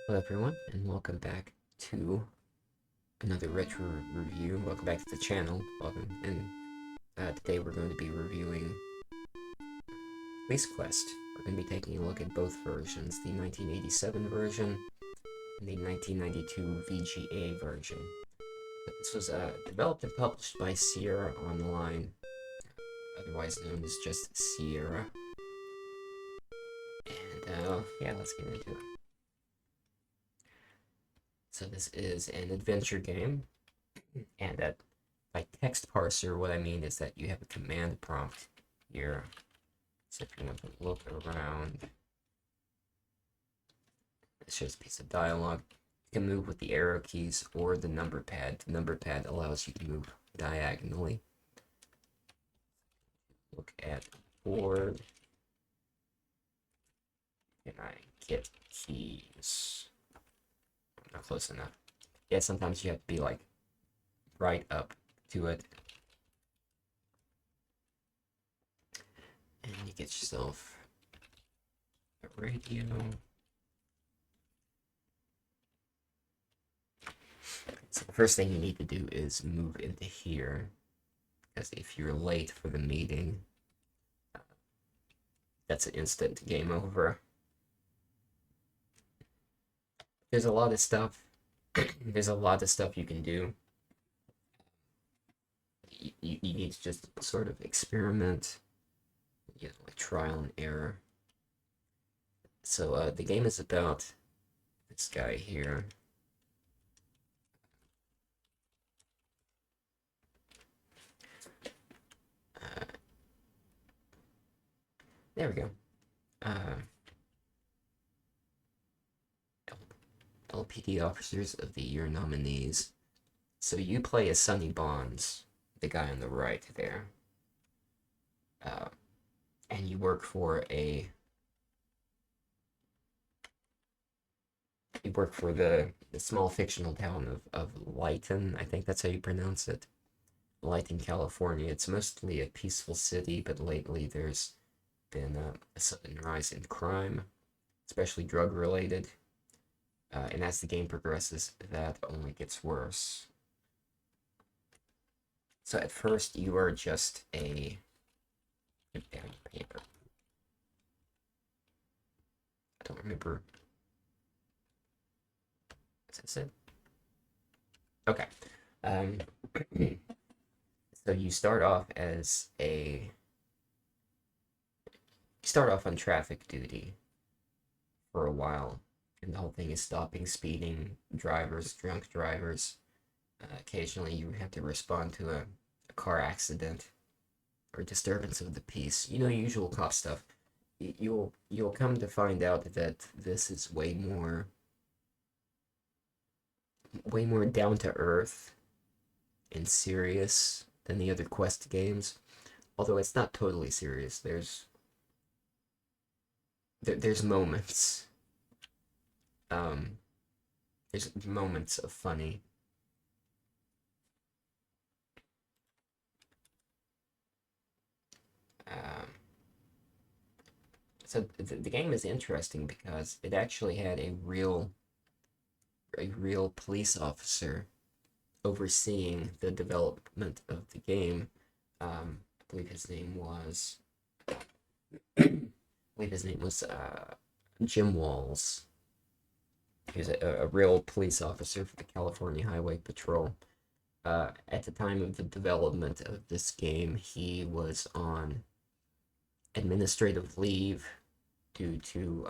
Hello everyone, and welcome back to another retro review. Welcome back to the channel. Welcome, and today we're going to be reviewing Police Quest. We're going to be taking a look at both versions, the 1987 version and the 1992 VGA version. This was developed and published by Sierra Online, otherwise known as just Sierra. And yeah, let's get into it. So this is an adventure game, and by text parser, what I mean is that you have a command prompt here. So if you want to look around, it shows a piece of dialogue. You can move with the arrow keys or the number pad. The number pad allows you to move diagonally. Look at board. Can I get keys? Not close enough. Yeah, sometimes you have to be like right up to it. And you get yourself a radio. So the first thing you need to do is move into here, because if you're late for the meeting, that's an instant game over. There's a lot of stuff. There's a lot of stuff you can do. You need to just sort of experiment, like trial and error. So the game is about this guy here. There we go. LPD Officers of the Year nominees. So you play as Sonny Bonds, the guy on the right there. And you work for the small fictional town of Lighton. I think that's how you pronounce it. Lighton, California. It's mostly a peaceful city, but lately there's been a sudden rise in crime, especially drug related. And as the game progresses, that only gets worse. So at first, you are just a down paper. I don't remember. Is this it? Okay. So you start off on traffic duty for a while, and the whole thing is stopping speeding drivers, drunk drivers. Occasionally, you have to respond to a car accident or disturbance of the peace. Usual cop stuff. You'll come to find out that this is way more down to earth and serious than the other Quest games. Although it's not totally serious. There's moments. Um, there's moments of funny. Um, so the game is interesting because it actually had a real police officer overseeing the development of the game. I believe his name was Jim Walls. He was a real police officer for the California Highway Patrol. At the time of the development of this game, he was on administrative leave due to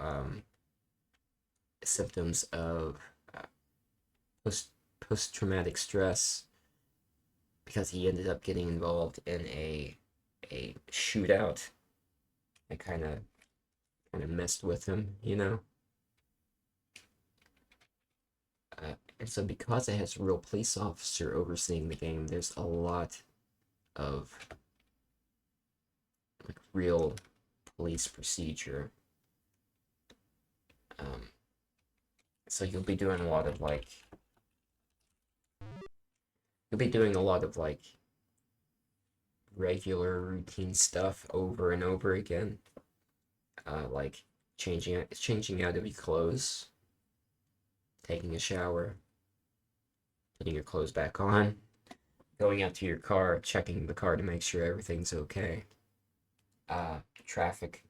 symptoms of post traumatic stress, because he ended up getting involved in a shootout that kind of messed with him. And so because it has a real police officer overseeing the game, there's a lot of like real police procedure. So you'll be doing a lot of regular routine stuff over and over again, like changing out of your clothes, taking a shower, putting your clothes back on, going out to your car, checking the car to make sure everything's okay. Traffic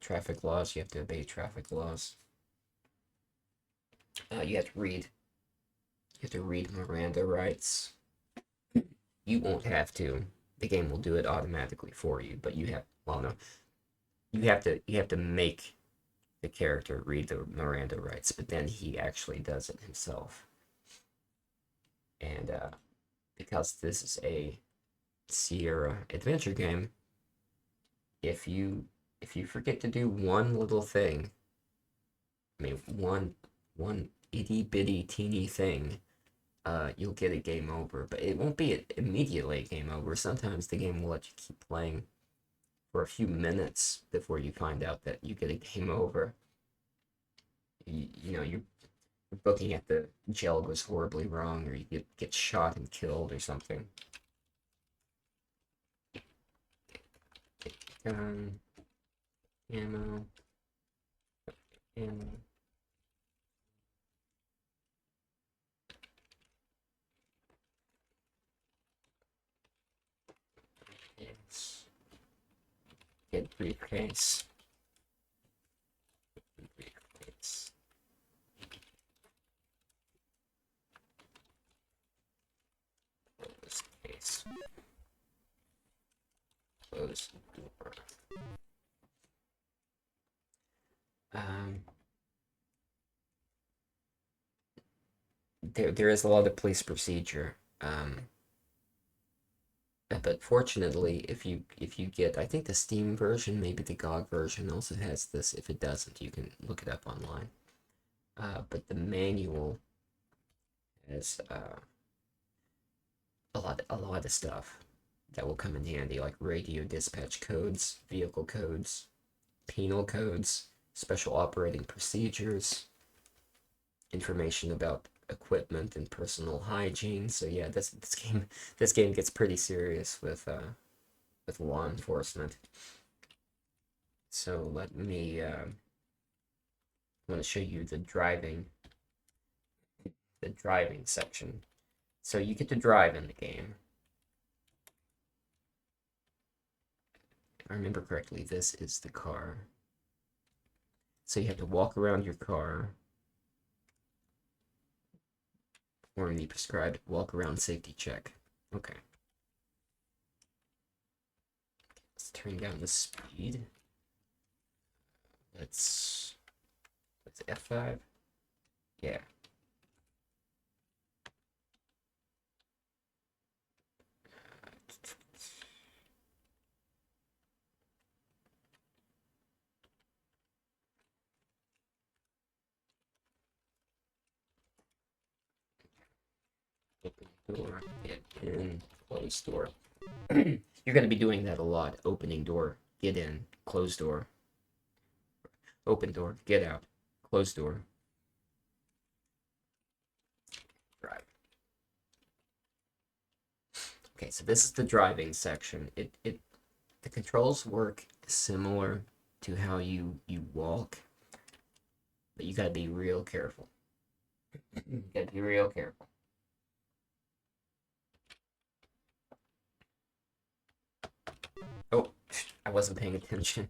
laws. You have to obey traffic laws. You have to read. You have to read Miranda rights. You won't have to. The game will do it automatically for you, but you have. Well, no. You have to make the character read the Miranda rights, but then he actually does it himself. And because this is a Sierra adventure game, if you forget to do one little thing, I mean one itty bitty teeny thing, you'll get a game over. But it won't be immediately a game over. Sometimes the game will let you keep playing for a few minutes before you find out that you get a game over. You're booking at the jail goes horribly wrong, or you get shot and killed or something. Gun, ammo, ammo. Yes. Get briefcase. Briefcase. Close case. Close door. There is a lot of police procedure. But fortunately, if you get, I think the Steam version, maybe the GOG version also has this. If it doesn't, you can look it up online. But the manual has a lot of stuff that will come in handy, like radio dispatch codes, vehicle codes, penal codes, special operating procedures, information about equipment and personal hygiene. So yeah, this game gets pretty serious with law enforcement. So let me I want to show you the driving section. So you get to drive in the game. If I remember correctly, this is the car. So you have to walk around your car, perform the prescribed walk around safety check. Okay. Let's turn down the speed. Let's F5. Yeah. Open door, get in, close door. You're going to be doing that a lot. Opening door, get in, close door. Open door, get out, close door. Drive. Okay, so this is the driving section. The controls work similar to how you walk, but you gotta be real careful. You gotta be real careful. Oh, I wasn't paying attention.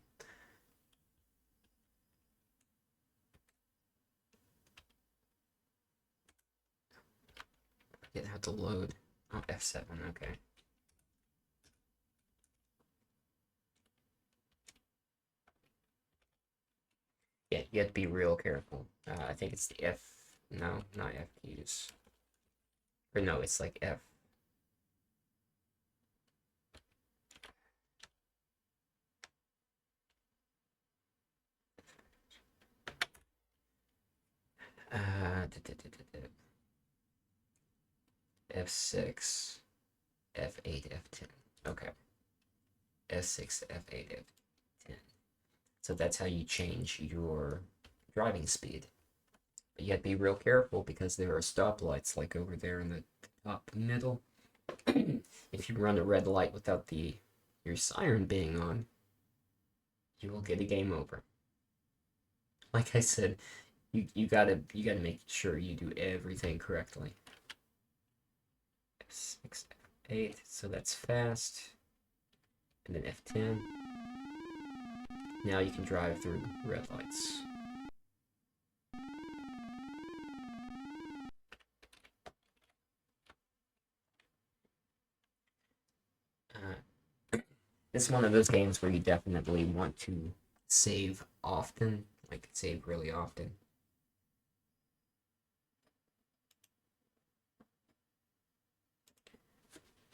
It had to load. Oh, F7, okay. Yeah, you have to be real careful. I think it's the F. No, not F keys. Or no, it's like F. F6, F8, F10. Okay. F6, F8, F10. So that's how you change your driving speed. But you have to be real careful because there are stoplights like over there in the top middle. If you run a red light without your siren being on, you will get a game over. Like I said, you gotta make sure you do everything correctly. F6, F8, so that's fast, and then F10. Now you can drive through red lights. This is one of those games where you definitely want to save often, like save really often.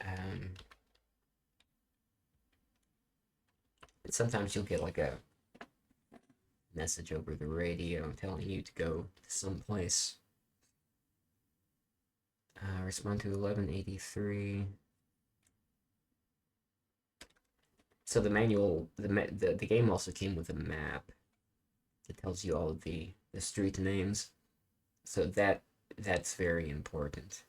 Um, and sometimes you'll get like a message over the radio telling you to go to someplace. Respond to 1183. So the manual, the game also came with a map that tells you all of the street names. So that's very important.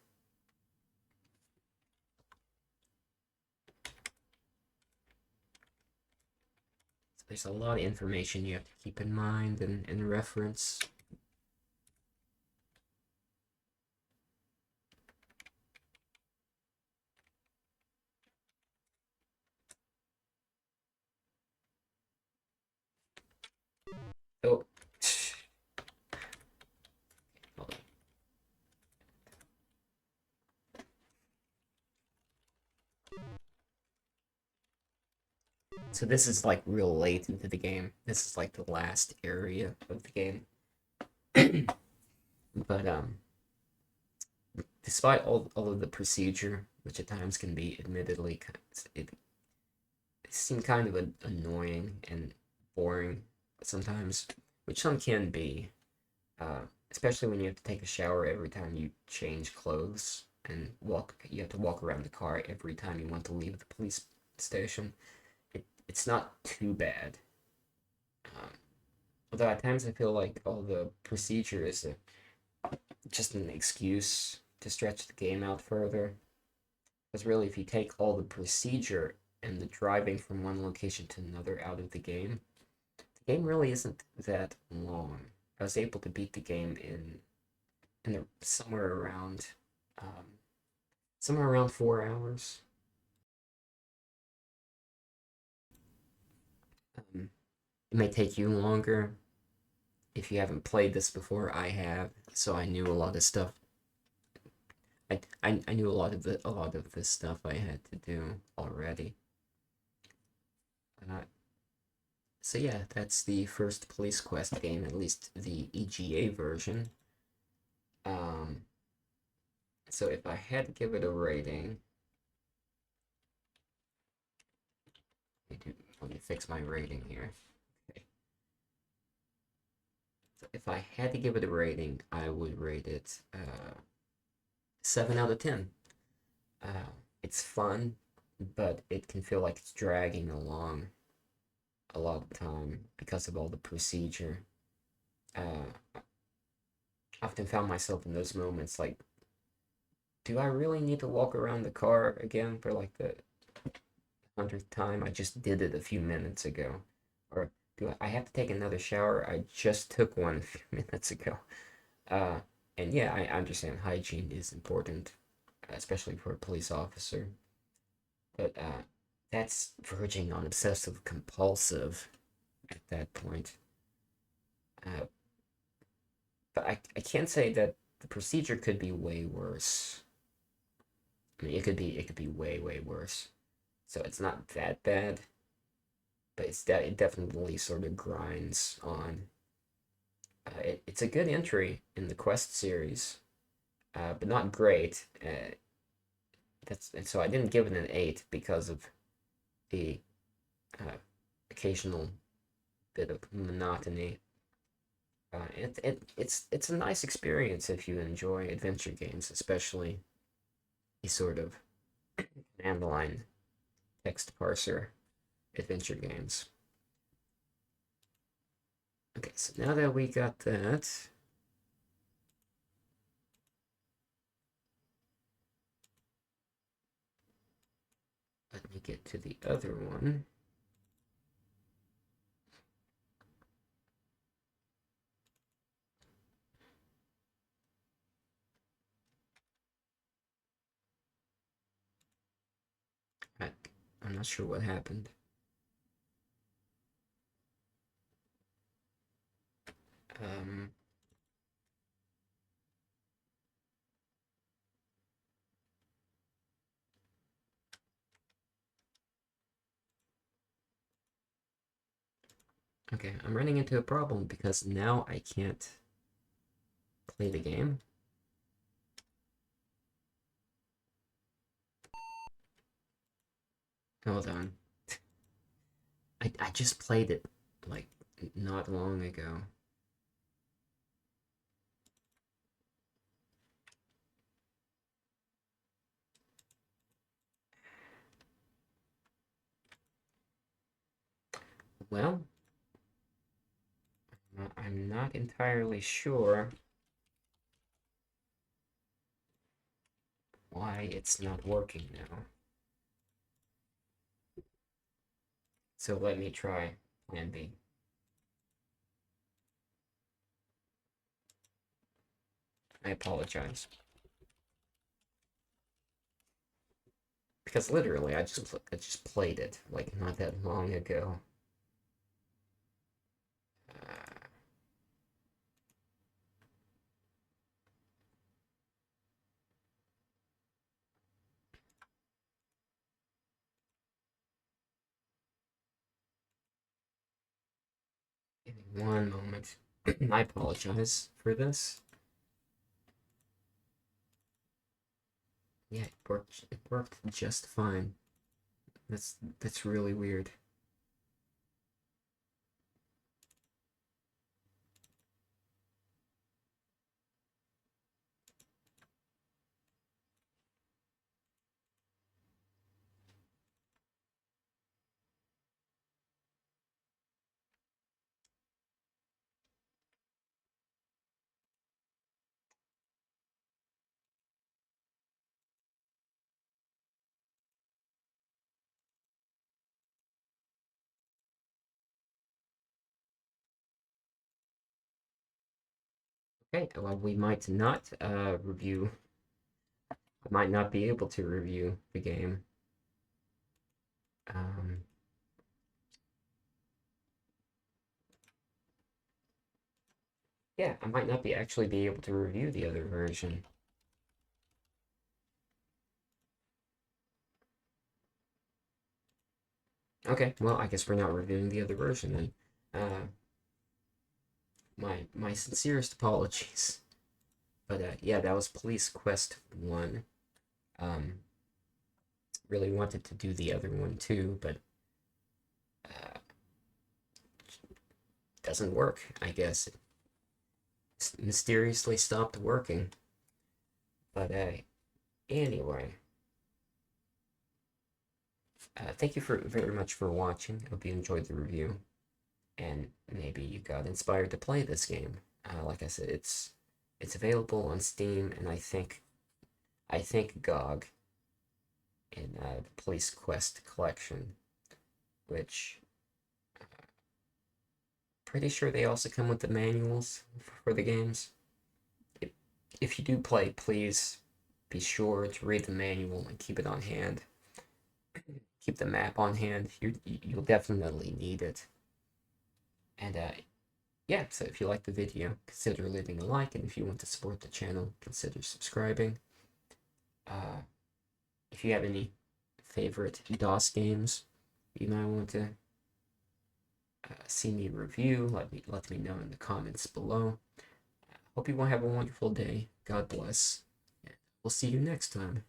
So there's a lot of information you have to keep in mind and reference. Oh, hold on. So this is like real late into the game. This is like the last area of the game. But despite all of the procedure, which at times can be admittedly it seemed kind of annoying and boring sometimes, which some can be, especially when you have to take a shower every time you change clothes and walk. You have to walk around the car every time you want to leave the police station. It's not too bad. Um, Although at times I feel like all the procedure is just an excuse to stretch the game out further. Because really, if you take all the procedure and the driving from one location to another out of the game really isn't that long. I was able to beat the game in um, somewhere around 4 hours. It may take you longer if you haven't played this before. I have, so I knew a lot of stuff. I knew a lot of this stuff I had to do already. Uh, so yeah, that's the first Police Quest game, at least the EGA version. Um, so if I had to give it a rating, let me fix my rating here. Okay. So if I had to give it a rating, I would rate it 7 out of 10. It's fun, but it can feel like it's dragging along a lot of time because of all the procedure. I often found myself in those moments like, do I really need to walk around the car again for like the 100th time? I just did it a few minutes ago. Or do I have to take another shower? I just took one a few minutes ago. Uh, and yeah, I understand hygiene is important, especially for a police officer. But that's verging on obsessive compulsive at that point. Uh, but I can't say that the procedure could be way worse. I mean, it could be way worse. So it's not that bad, but it definitely sort of grinds on. It's a good entry in the Quest series, but not great. And so I didn't give it an 8 because of the uh, occasional bit of monotony. It's a nice experience if you enjoy adventure games, especially the sort of command line text parser adventure games. Okay, so now that we got that, let me get to the other one. I, I'm not sure what happened. Um, okay, I'm running into a problem because now I can't play the game. Hold on. I just played it like not long ago. Well, I'm not entirely sure why it's not working now. So let me try plan B. I apologize. Because literally, I just played it like not that long ago. Uh, Give me one moment. I apologize for this. Yeah, it worked just fine. That's really weird. Okay, well, we might not review. I might not be able to review the game. Um, yeah, I might not be actually be able to review the other version. Okay, well, I guess we're not reviewing the other version then. My sincerest apologies. But yeah, that was Police Quest 1. Um, really wanted to do the other one too, but uh, doesn't work, I guess. It mysteriously stopped working. But anyway, thank you for very much for watching. Hope you enjoyed the review, and maybe you got inspired to play this game. Like I said, it's available on Steam, and I think GOG in the Police Quest collection, which pretty sure they also come with the manuals for the games. If, if you do play, please be sure to read the manual and keep it on hand. Keep the map on hand. You'll definitely need it. And yeah, so if you like the video, consider leaving a like, and if you want to support the channel, consider subscribing. Uh, if you have any favorite DOS games you might want to see me review, let me know in the comments below. Hope you will have a wonderful day. God bless. And we'll see you next time.